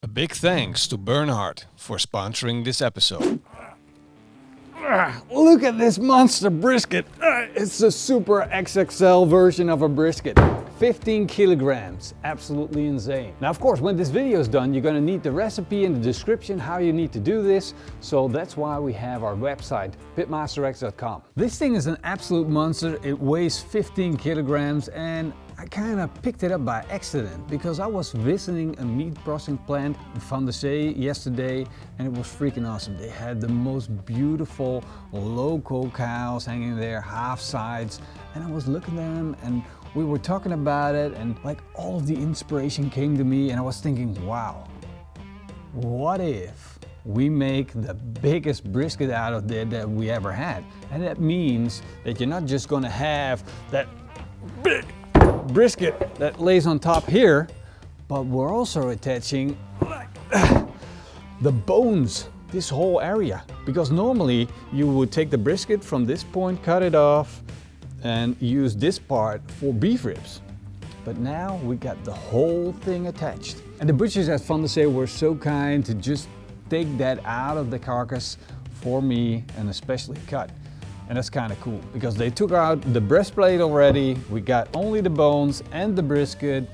A big thanks to Bernhard for sponsoring this episode. Look at this monster brisket. It's a super XXL version of a brisket. 15 kilograms, absolutely insane. Now of course, when this video is done, you're gonna need the recipe in the description how you need to do this. So that's why we have our website, pitmasterx.com. This thing is an absolute monster. It weighs 15 kilograms and I kind of picked it up by accident because I was visiting a meat processing plant in Van der Zee yesterday and it was freaking awesome. They had the most beautiful local cows hanging there, half sides, and I was looking at them and we were talking about it and like all of the inspiration came to me and I was thinking, wow, what if we make the biggest brisket out of there that we ever had? And that means that you're not just gonna have that big brisket that lays on top here, but we're also attaching the bones, this whole area. Because normally you would take the brisket from this point, cut it off, and use this part for beef ribs. But now we got the whole thing attached. And the butchers at Van der Zee were so kind to just take that out of the carcass for me and especially cut. And that's kind of cool because they took out the breastplate already. We got only the bones and the brisket.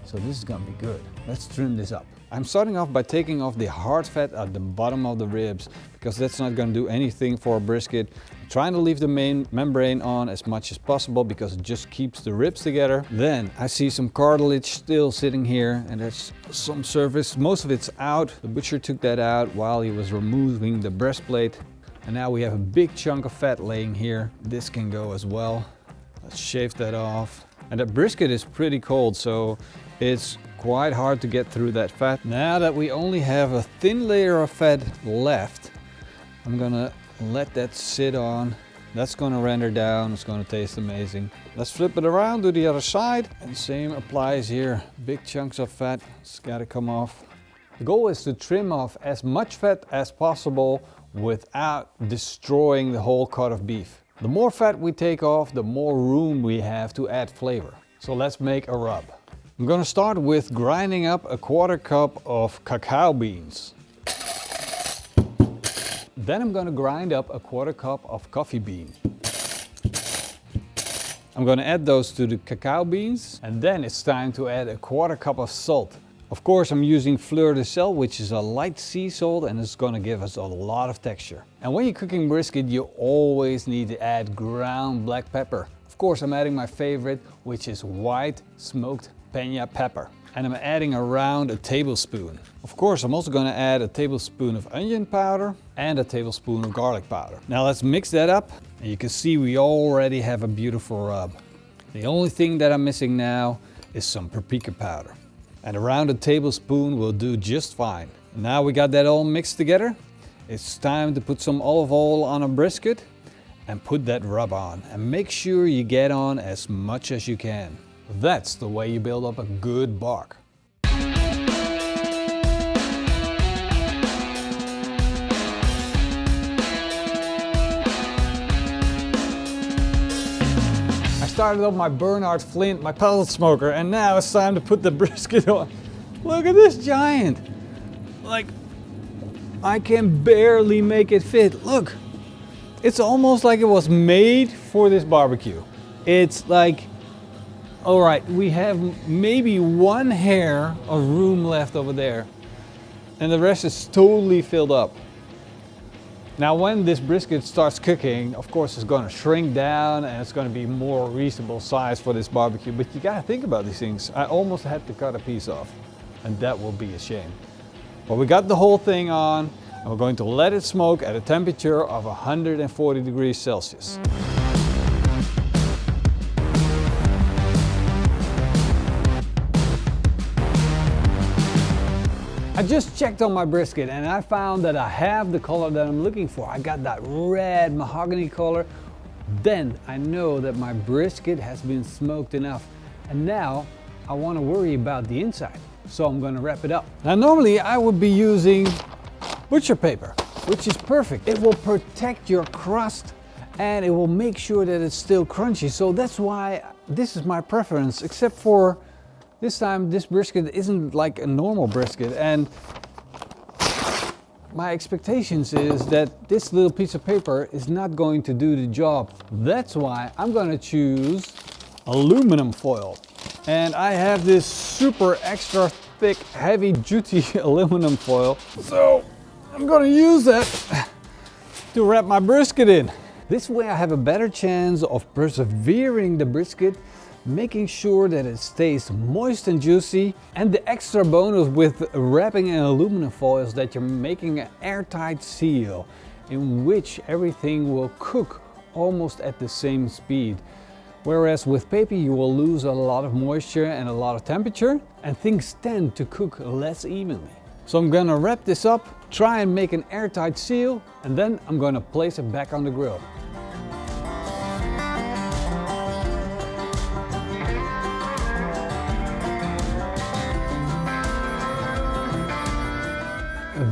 So this is gonna be good. Let's trim this up. I'm starting off by taking off the hard fat at the bottom of the ribs because that's not gonna do anything for a brisket. I'm trying to leave the main membrane on as much as possible because it just keeps the ribs together. Then I see some cartilage still sitting here and there's some surface. Most of it's out. The butcher took that out while he was removing the breastplate. And now we have a big chunk of fat laying here. This can go as well. Let's shave that off. And the brisket is pretty cold, so it's quite hard to get through that fat. Now that we only have a thin layer of fat left, I'm gonna let that sit on. That's gonna render down, it's gonna taste amazing. Let's flip it around to the other side. And same applies here. Big chunks of fat, it's gotta come off. The goal is to trim off as much fat as possible without destroying the whole cut of beef. The more fat we take off, the more room we have to add flavor. So let's make a rub. I'm gonna start with grinding up a 1/4 cup of cacao beans. Then I'm gonna grind up a 1/4 cup of coffee bean. I'm gonna add those to the cacao beans and then it's time to add a 1/4 cup of salt. Of course, I'm using fleur de sel, which is a light sea salt and it's gonna give us a lot of texture. And when you're cooking brisket, you always need to add ground black pepper. Of course, I'm adding my favorite, which is white smoked peña pepper. And I'm adding around a tablespoon. Of course, I'm also gonna add a tablespoon of onion powder and a tablespoon of garlic powder. Now let's mix that up. And you can see we already have a beautiful rub. The only thing that I'm missing now is some paprika powder. And around a tablespoon will do just fine. Now we got that all mixed together. It's time to put some olive oil on a brisket and put that rub on. And make sure you get on as much as you can. That's the way you build up a good bark. I started up my Bernhard flint, my pellet smoker, and now it's time to put the brisket on. Look at this giant. Like, I can barely make it fit. Look, it's almost like it was made for this barbecue. It's like, all right, we have maybe one hair of room left over there, and the rest is totally filled up. Now when this brisket starts cooking, of course it's gonna shrink down and it's gonna be more reasonable size for this barbecue, but you gotta think about these things. I almost had to cut a piece off, and that will be a shame. But we got the whole thing on, and we're going to let it smoke at a temperature of 140 degrees Celsius. I just checked on my brisket and I found that I have the color that I'm looking for. I got that red mahogany color. Then I know that my brisket has been smoked enough. And now I want to worry about the inside. So I'm going to wrap it up. Now normally I would be using butcher paper, which is perfect. It will protect your crust and it will make sure that it's still crunchy. So that's why this is my preference, except for This time this brisket isn't like a normal brisket, and my expectations is that this little piece of paper is not going to do the job. That's why I'm gonna choose aluminum foil. And I have this super extra thick, heavy duty aluminum foil. So I'm gonna use that to wrap my brisket in. This way I have a better chance of persevering the brisket, making sure that it stays moist and juicy. And the extra bonus with wrapping in aluminum foil is that you're making an airtight seal in which everything will cook almost at the same speed. Whereas with paper you will lose a lot of moisture and a lot of temperature, and things tend to cook less evenly. So I'm gonna wrap this up, try and make an airtight seal, and then I'm gonna place it back on the grill.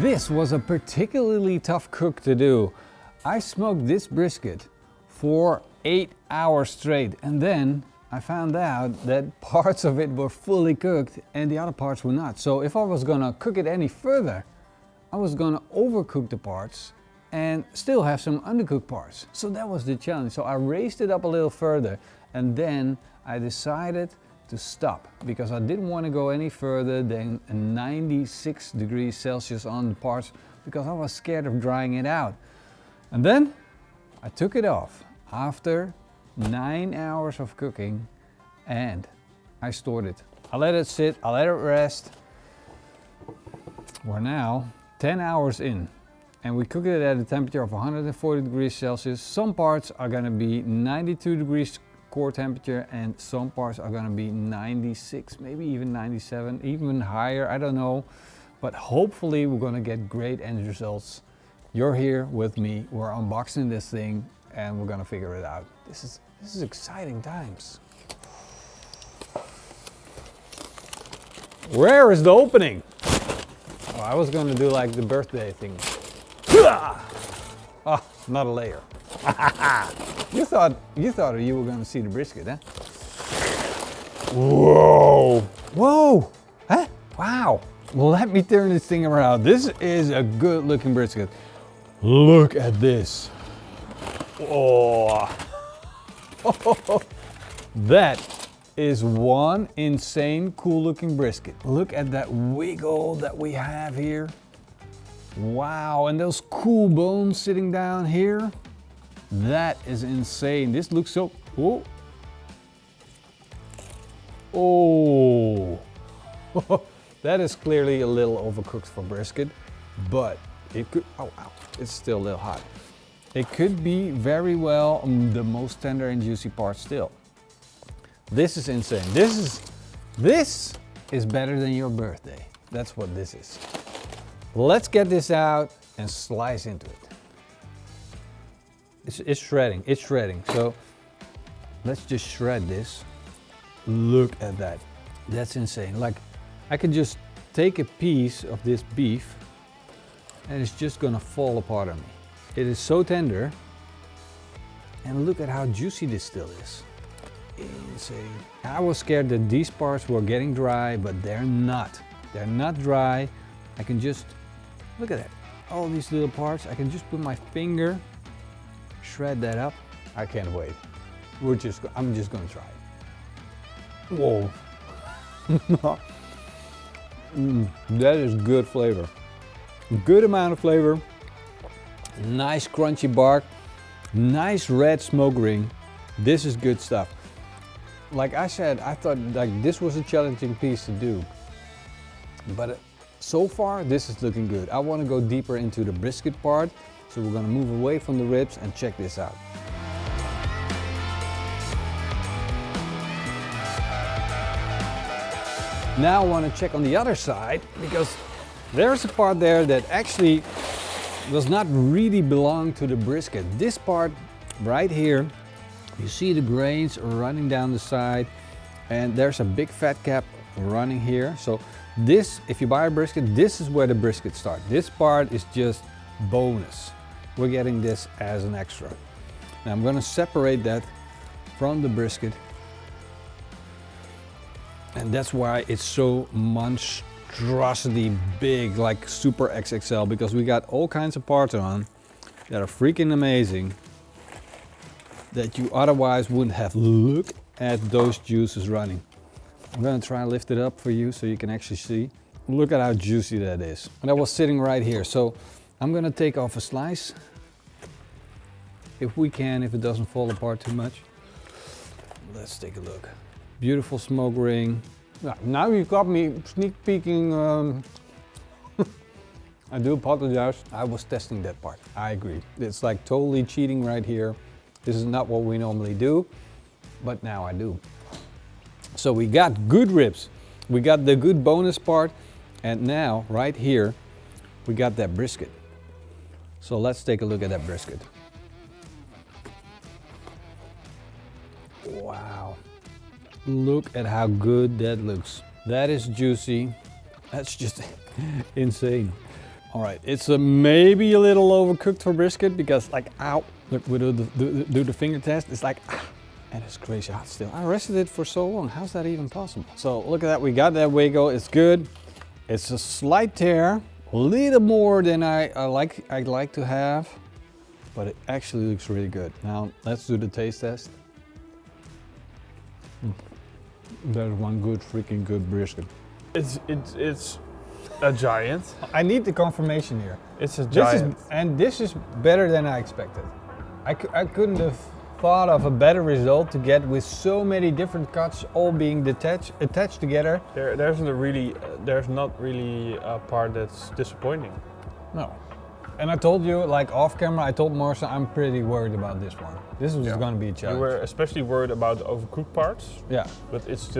This was a particularly tough cook to do. I smoked this brisket for 8 hours straight, and then I found out that parts of it were fully cooked and the other parts were not. So if I was gonna cook it any further, I was gonna overcook the parts and still have some undercooked parts. So that was the challenge. So I raised it up a little further, and then I decided to stop because I didn't want to go any further than 96 degrees Celsius on the parts because I was scared of drying it out. And then I took it off after 9 hours of cooking, and I stored it. I let it sit, I let it rest. We're now 10 hours in, and we cook it at a temperature of 140 degrees Celsius. Some parts are gonna be 92 degrees core temperature, and some parts are gonna be 96, maybe even 97, even higher, I don't know. But hopefully we're gonna get great end results. You're here with me, we're unboxing this thing, and we're gonna figure it out. This is exciting times. Where is the opening? Oh, I was gonna do like the birthday thing. Oh, not a layer. You thought you were gonna see the brisket, huh? Whoa! Whoa! Huh? Wow! Let me turn this thing around. This is a good looking brisket. Look at this. Oh! That is one insane cool looking brisket. Look at that wiggle that we have here. Wow, and those cool bones sitting down here. That is insane. This looks so, oh. Oh. That is clearly a little overcooked for brisket, but it could, oh wow, it's still a little hot. It could be very well the most tender and juicy part still. This is insane. This is better than your birthday. That's what this is. Let's get this out and slice into it. It's shredding, it's shredding. So let's just shred this. Look at that. That's insane. Like I could just take a piece of this beef and it's just gonna fall apart on me. It is so tender. And look at how juicy this still is. Insane. I was scared that these parts were getting dry, but they're not. They're not dry. I can just, look at that. All these little parts, I can just put my finger, shred that up. I can't wait. I'm just gonna try it. Whoa. That is good flavor. Good amount of flavor. Nice crunchy bark. Nice red smoke ring. This is good stuff. Like I said, I thought like this was a challenging piece to do. But so far, this is looking good. I want to go deeper into the brisket part. So we're going to move away from the ribs and check this out. Now I want to check on the other side because there's a part there that actually does not really belong to the brisket. This part right here, you see the grains running down the side, and there's a big fat cap running here. So this, if you buy a brisket, this is where the brisket starts. This part is just bonus. We're getting this as an extra. Now I'm going to separate that from the brisket. And that's why it's so monstrosity big, like super XXL, because we got all kinds of parts on that are freaking amazing that you otherwise wouldn't have. Look at those juices running. I'm gonna try and lift it up for you so you can actually see. Look at how juicy that is. And that was sitting right here. So I'm gonna take off a slice, if we can, if it doesn't fall apart too much. Let's take a look. Beautiful smoke ring. Now you got me sneak peeking. I do apologize. I was testing that part. I agree. It's like totally cheating right here. This is not what we normally do, but now I do. So we got good ribs. We got the good bonus part. And now, right here, we got that brisket. So let's take a look at that brisket. Wow. Look at how good that looks. That is juicy. That's just insane. All right, it's maybe a little overcooked for brisket because like, ow, look, we do the finger test. It's like, and it's crazy hot still. I rested it for so long. How's that even possible? So look at that, we got that wiggle, it's good. It's a slight tear, a little more than I'd like to have, but it actually looks really good. Now let's do the taste test. There's one good, freaking good brisket. It's a giant. I need the confirmation here. It's a giant. This is better than I expected. I couldn't have thought of a better result to get with so many different cuts all being attached together. There's not really a part that's disappointing. No. And I told you, like off camera, I told Marcel I'm pretty worried about this one. This was going to be a challenge. You were especially worried about the overcooked parts. Yeah. But it's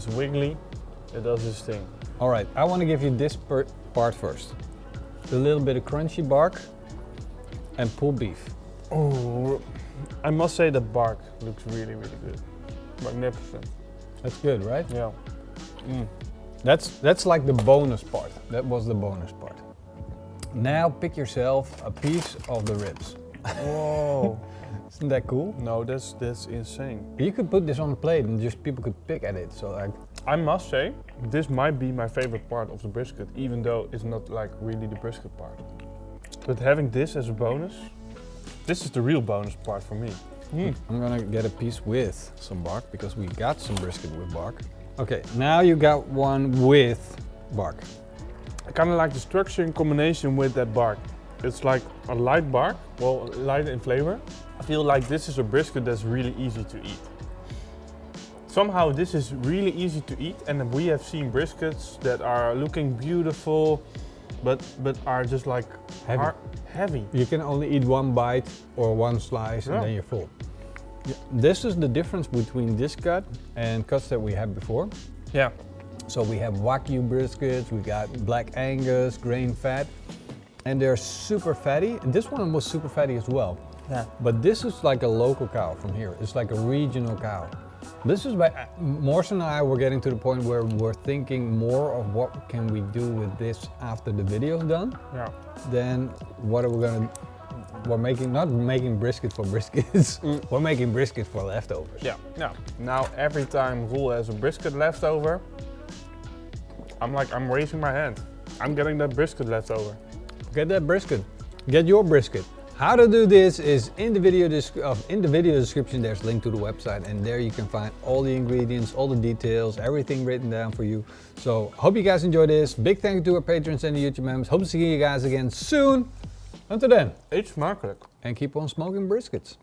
wiggly. It does its thing. All right, I want to give you this part first. A little bit of crunchy bark and pulled beef. Oh, I must say the bark looks really, really good. Magnificent. That's good, right? Yeah. That's like the bonus part. That was the bonus part. Now pick yourself a piece of the ribs. Whoa. Isn't that cool? No, that's insane. You could put this on a plate and just people could pick at it. So like, I must say, this might be my favorite part of the brisket, even though it's not like really the brisket part. But having this as a bonus, this is the real bonus part for me. I'm gonna get a piece with some bark because we got some brisket with bark. Okay, now you got one with bark. I kind of like the structure in combination with that bark. It's like a light bark, well, light in flavor. I feel like this is a brisket that's really easy to eat. Somehow this is really easy to eat, and we have seen briskets that are looking beautiful, but are just like heavy. You can only eat one bite or one slice and then you're full. Yeah. This is the difference between this cut and cuts that we had before. Yeah. So we have Wagyu briskets, we got Black Angus, grain fat, and they're super fatty. And this one was super fatty as well. Yeah. But this is like a local cow from here. It's like a regional cow. This is why Morrison and I were getting to the point where we're thinking more of what can we do with this after the video's done. Yeah. Then what are we gonna? We're not making brisket for briskets. We're making brisket for leftovers. Yeah. Yeah. Now every time Roel has a brisket leftover, I'm raising my hand. I'm getting that brisket leftover. Get that brisket. Get your brisket. How to do this is in the video description. There's a link to the website, and there you can find all the ingredients, all the details, everything written down for you. So hope you guys enjoyed this. Big thank you to our patrons and the YouTube members. Hope to see you guys again soon. Until then, Eet smakelijk. and keep on smoking briskets.